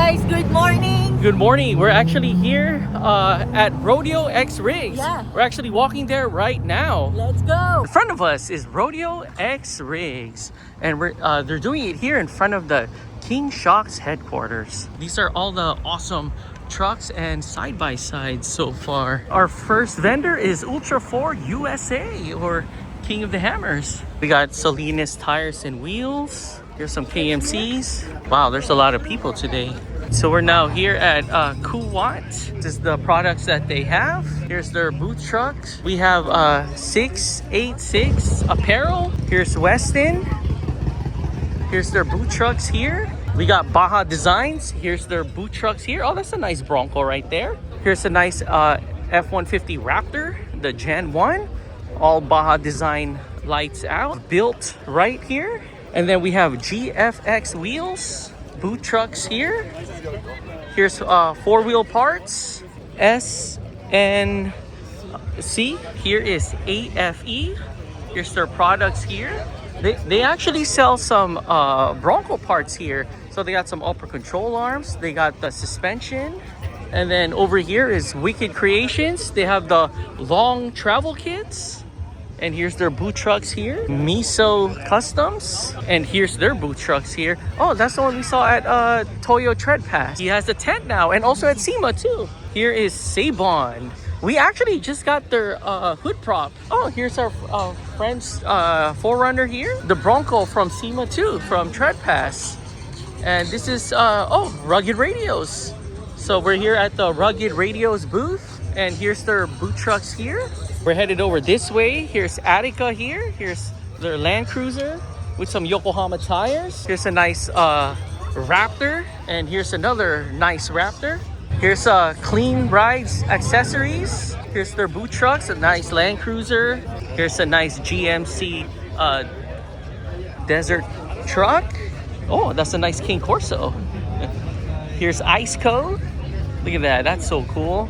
guys, good morning. Good morning. We're actually here at Rodeo X RIGS. Yeah. We're actually walking there right now. Let's go. In front of us is Rodeo X RIGS, and they're doing it here in front of the King SHOCKS headquarters. These are all the awesome trucks and side-by-sides so far. Our first vendor is Ultra 4 USA, or King of the Hammers. We got Salinas tires and wheels. Here's some KMCs. Wow, there's a lot of people today. So we're now here at Kuwait. This is the products that they have. Here's their booth trucks. We have 686 apparel. Here's Weston. Here's their boot trucks here. We got Baja Designs. Here's their boot trucks here. Oh, that's a nice Bronco right there. Here's a nice F-150 Raptor, the Gen 1. All Baja Design lights out. Built right here. And then we have GFX wheels. Boot trucks here. Here's four-wheel parts. S and C. Here is AFE. Here's their products here. They actually sell some Bronco parts here. So they got some upper control arms. They got the suspension. And then over here is Wicked Creations. They have the long travel kits. And here's their boot trucks here. Miso Customs. And here's their boot trucks here. Oh, that's the one we saw at Toyo Tread Pass. He has a tent now, and also at SEMA too. Here is Sabon. We actually just got their hood prop. Oh, here's our friend's 4Runner here. The Bronco from SEMA too, from Tread Pass. And this is, Rugged Radios. So we're here at the Rugged Radios booth. And here's their boot trucks here. We're headed over this way. Here's Attica here. Here's their Land Cruiser with some Yokohama tires. Here's a nice Raptor. And here's another nice Raptor. Here's Clean Rides accessories. Here's their boot trucks, a nice Land Cruiser. Here's a nice GMC desert truck. Oh, that's a nice King Corso. Here's Ice Code. Look at that, that's so cool.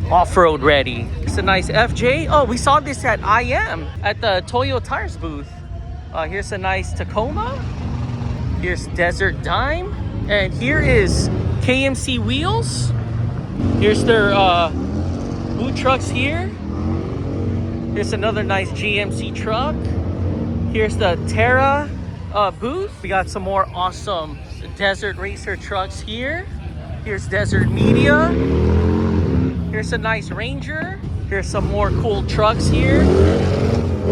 Off-road ready. It's a nice FJ. Oh, we saw this at IM at the Toyo Tires booth. Here's a nice Tacoma. Here's Desert Dime. And here is KMC wheels. Here's their boot trucks here. Here's another nice GMC truck. Here's the Terra booth. We got some more awesome Desert Racer trucks here. Here's Desert Media. Here's a nice Ranger. Here's some more cool trucks here.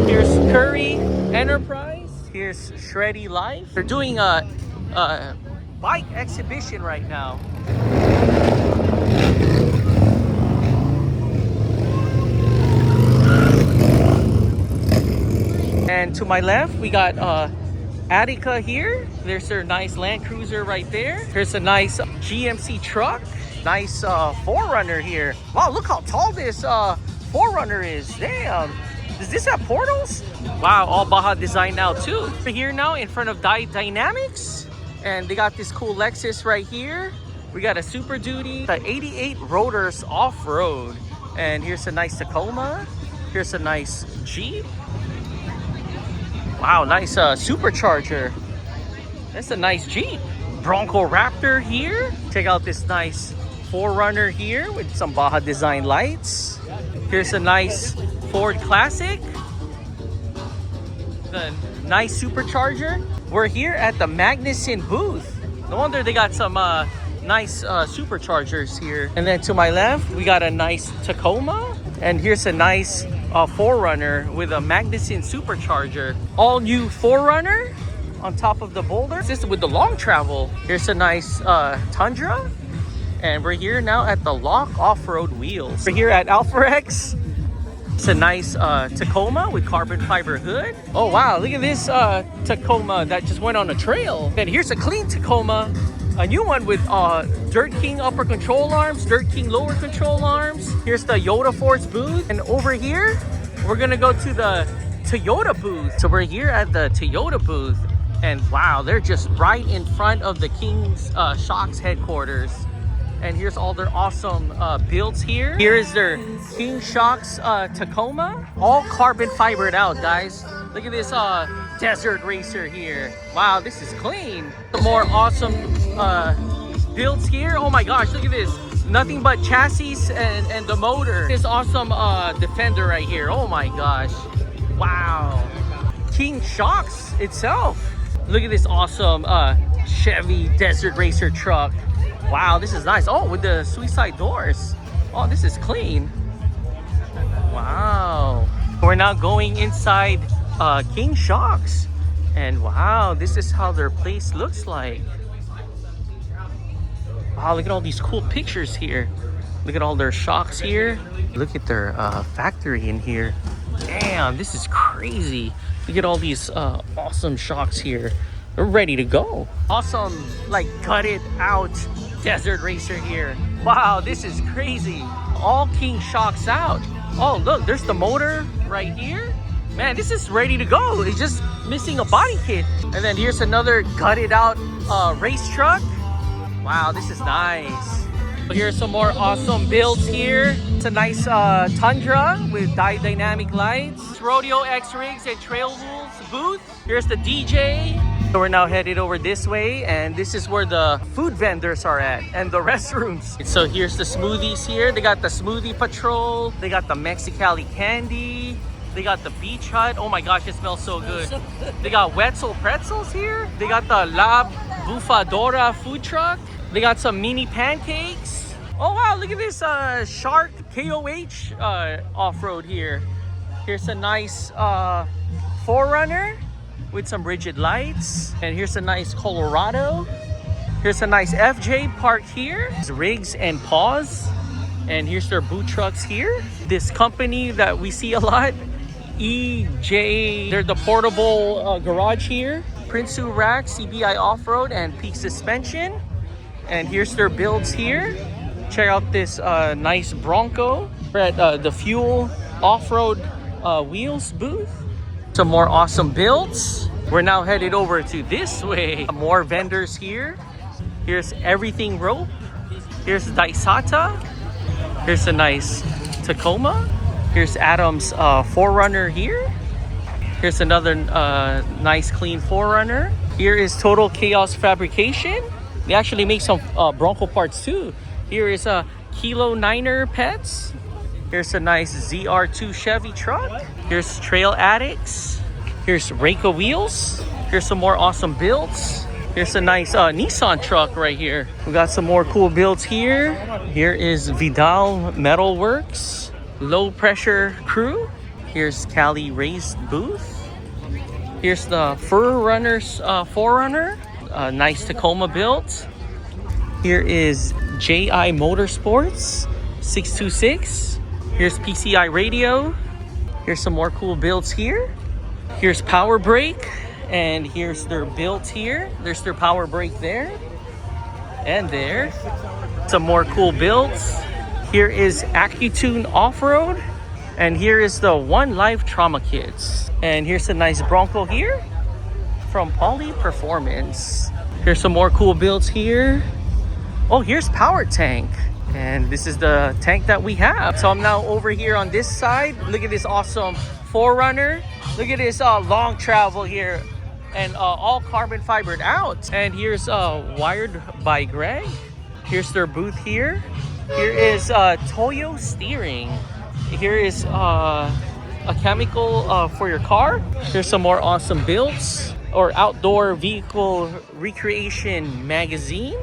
Here's Curry Enterprise. Here's Shreddy Life. They're doing a bike exhibition right now. And to my left, we got Attica here. There's their nice Land Cruiser right there. Here's a nice GMC truck. Nice 4Runner here. Wow, look how tall this 4Runner is. Damn. Does this have portals? Wow, all Baja Design now too. We're here now in front of Dynamics. And they got this cool Lexus right here. We got a Super Duty, the 88 Rotors Off-Road. And here's a nice Tacoma. Here's a nice Jeep. Wow, nice supercharger. That's a nice Jeep. Bronco Raptor here. Check out this nice 4Runner here with some Baja Design lights. Here's a nice Ford Classic. The nice supercharger. We're here at the Magnuson booth. No wonder they got some nice superchargers here. And then to my left, we got a nice Tacoma. And here's a nice 4Runner with a Magnuson supercharger. All new 4Runner on top of the Boulder. This is with the long travel. Here's a nice Tundra. And we're here now at the Lock Off-Road wheels. We're here at Alpharex. It's a nice Tacoma with carbon fiber hood. Oh wow, look at this Tacoma that just went on a trail. And here's a clean Tacoma. A new one with Dirt King upper control arms, Dirt King lower control arms. Here's the Yoda Force booth. And over here, we're gonna go to the Toyota booth. So we're here at the Toyota booth. And wow, they're just right in front of the King's SHOCKS headquarters. And here's all their awesome builds here. Here is their King SHOCKS Tacoma. All carbon fibered out, guys. Look at this Desert Racer here. Wow, this is clean. The more awesome builds here. Oh my gosh, look at this. Nothing but chassis and the motor. This awesome Defender right here. Oh my gosh. Wow. King Shocks itself. Look at this awesome Chevy Desert Racer truck. Wow, this is nice. Oh, with the suicide doors. Oh, this is clean. Wow. We're now going inside King Shocks. And wow, this is how their place looks like. Wow, look at all these cool pictures here. Look at all their shocks here. Look at their factory in here. Damn, this is crazy. Look at all these awesome shocks here. They're ready to go. Awesome, like gutted out Desert Racer here. Wow, this is crazy. All King Shocks out. Oh, look, there's the motor right here. Man, this is ready to go. It's just missing a body kit. And then here's another gutted out race truck. Wow, this is nice. Here's some more awesome builds here. It's a nice Tundra with dynamic lights. It's Rodeo X Rigs and Trail Rules booth. Here's the DJ. So we're now headed over this way, and this is where the food vendors are at and the restrooms. So here's the smoothies here. They got the Smoothie Patrol. They got the Mexicali candy. They got the Beach Hut. Oh my gosh, it smells so good. They got Wetzel pretzels here. They got the La Bufadora food truck. They got some mini pancakes. Oh wow, look at this Shark KOH off-road here. Here's a nice 4Runner with some rigid lights. And here's a nice Colorado. Here's a nice FJ parked here. It's RIGS and Paws. And here's their boot trucks here. This company that we see a lot, EJ, they're the portable garage here. Prinsu Rack, CBI Off-Road, and Peak Suspension. And here's their builds here. Check out this nice Bronco. We're at the Fuel Off-Road Wheels booth. Some more awesome builds. We're now headed over to this way. More vendors here. Here's Everything Rope. Here's Daisata. Here's a nice Tacoma. Here's Adam's 4Runner here. Here's another nice clean 4Runner. Here is Total Chaos Fabrication. They actually make some Bronco parts too. Here is a Kilo 9er Pets. Here's a nice ZR2 Chevy truck. Here's Trail Addicts. Here's Reika Wheels. Here's some more awesome builds. Here's a nice Nissan truck right here. We got some more cool builds here. Here is Vidal Metal Works. Low Pressure Crew. Here's Cali Raised Booth. Here's the Fur Runners 4Runner. Nice Tacoma build. Here is JI Motorsports 626. Here's PCI Radio. Here's some more cool builds here. Here's Power Brake, and here's their builds here. There's their Power Brake there and there. Some more cool builds. Here is AccuTune Off-Road, and here is the One Life Trauma Kits. And here's a nice Bronco here from Poly Performance. Here's some more cool builds here. Oh, here's Power Tank. And this is the tank that we have. So I'm now over here on this side. Look at this awesome 4Runner. Look at this long travel here. And all carbon fibered out. And here's Wired by Greg. Here's their booth here. Here is Toyo Steering. Here is a chemical for your car. Here's some more awesome builds. Or Outdoor Vehicle Recreation Magazine.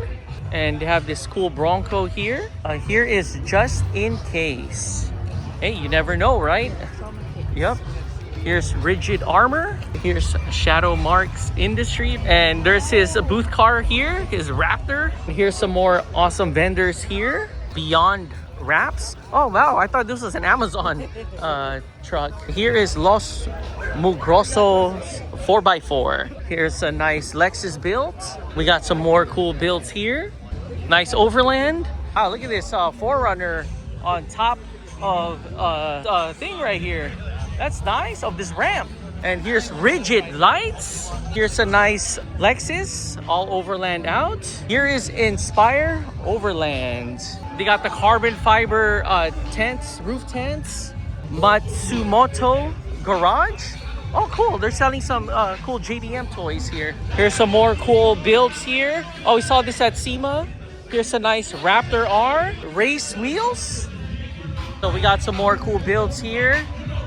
And they have this cool Bronco here. Here is Just In Case. Hey, you never know, right? Yep. Here's Rigid Armor. Here's Shadow Marks Industry. And there's his booth car here, his Raptor. And here's some more awesome vendors here. Beyond Wraps. Oh, wow. I thought this was an Amazon truck. Here is Los Mugrosos 4x4. Here's a nice Lexus build. We got some more cool builds here. Nice Overland. Wow, look at this 4Runner on top of thing right here. That's nice, of this ramp. And here's Rigid Lights. Here's a nice Lexus, all Overland out. Here is Inspire Overland. They got the carbon fiber tents, roof tents. Matsumoto Garage. Oh, cool. They're selling some cool JDM toys here. Here's some more cool builds here. Oh, we saw this at SEMA. Here's a nice Raptor R race wheels. So we got some more cool builds here.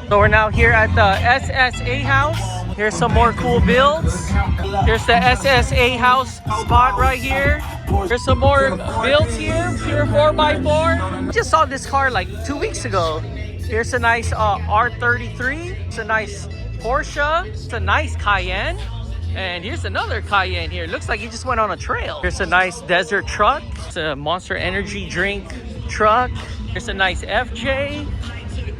So we're now here at the SSA house. Here's some more cool builds. Here's the SSA house spot right here. There's some more builds here. Pure 4x4. Just saw this car like 2 weeks ago. Here's a nice R33. It's a nice Porsche. It's a nice Cayenne. And here's another Cayenne here. Looks like he just went on a trail. Here's a nice desert truck. It's a Monster Energy drink truck. Here's a nice FJ.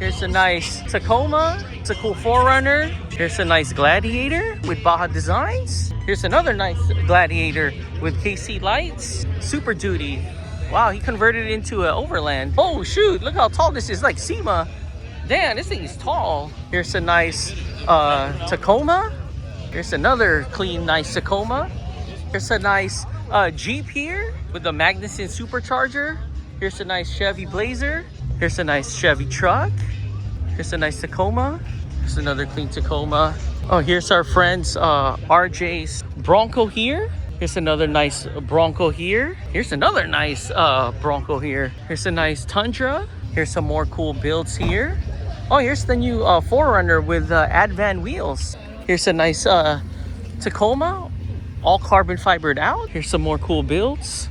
Here's a nice Tacoma. It's a cool 4Runner. Here's a nice Gladiator with Baja Designs. Here's another nice Gladiator with KC lights. Super Duty. Wow, he converted it into an Overland. Oh shoot, look how tall this is, like SEMA. Damn, this thing is tall. Here's a nice Tacoma. Here's another clean, nice Tacoma. Here's a nice Jeep here with the Magnuson supercharger. Here's a nice Chevy Blazer. Here's a nice Chevy truck. Here's a nice Tacoma. Here's another clean Tacoma. Oh, here's our friend's RJ's Bronco here. Here's another nice Bronco here. Here's another nice Bronco here. Here's a nice Tundra. Here's some more cool builds here. Oh, here's the new 4Runner with Advan wheels. Here's a nice Tacoma, all carbon fibered out. Here's some more cool builds.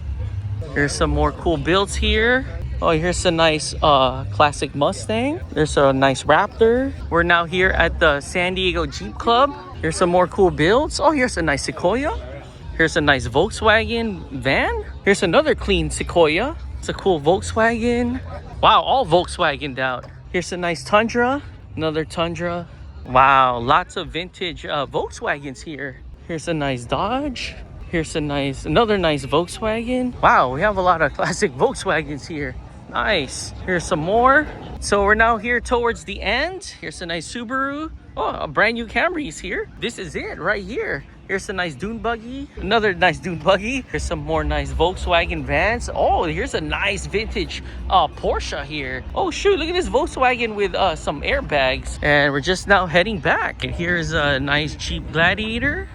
Here's some more cool builds here. Oh, here's a nice classic Mustang. There's a nice Raptor. We're now here at the San Diego Jeep Club. Here's some more cool builds. Oh, here's a nice Sequoia. Here's a nice Volkswagen van. Here's another clean Sequoia. It's a cool Volkswagen. Wow, all Volkswagened out. Here's a nice Tundra. Another Tundra. Wow, lots of vintage Volkswagens here. Here's a nice Dodge. Here's another nice Volkswagen. Wow, we have a lot of classic Volkswagens here. Nice. Here's some more. So we're now here towards the end. Here's a nice Subaru. Oh, a brand new Camry is here. This is it right here. Here's a nice dune buggy. Another nice dune buggy. Here's some more nice Volkswagen vans. Oh, here's a nice vintage Porsche here. Oh shoot, look at this Volkswagen with some airbags. And we're just now heading back. And here's a nice Jeep Gladiator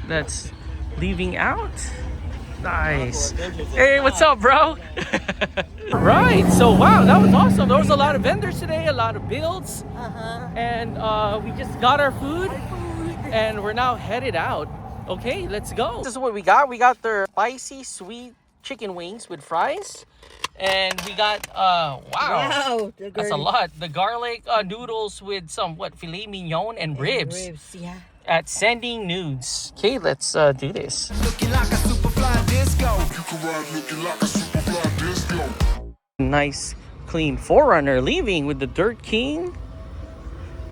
that's leaving out. Nice. Hey, what's up, bro? Right, so wow, that was awesome. There was a lot of vendors today, a lot of builds. And we just got our food and we're now headed out. Okay, let's go. This is what we got. We got their spicy sweet chicken wings with fries. And we got wow, that's a lot. The garlic noodles with some filet mignon and ribs. Yeah. At Sending Nudes. Okay, let's do this. Looking like a super fly disco. You can ride looking like a super fly disco. Nice clean 4Runner leaving with the Dirt King.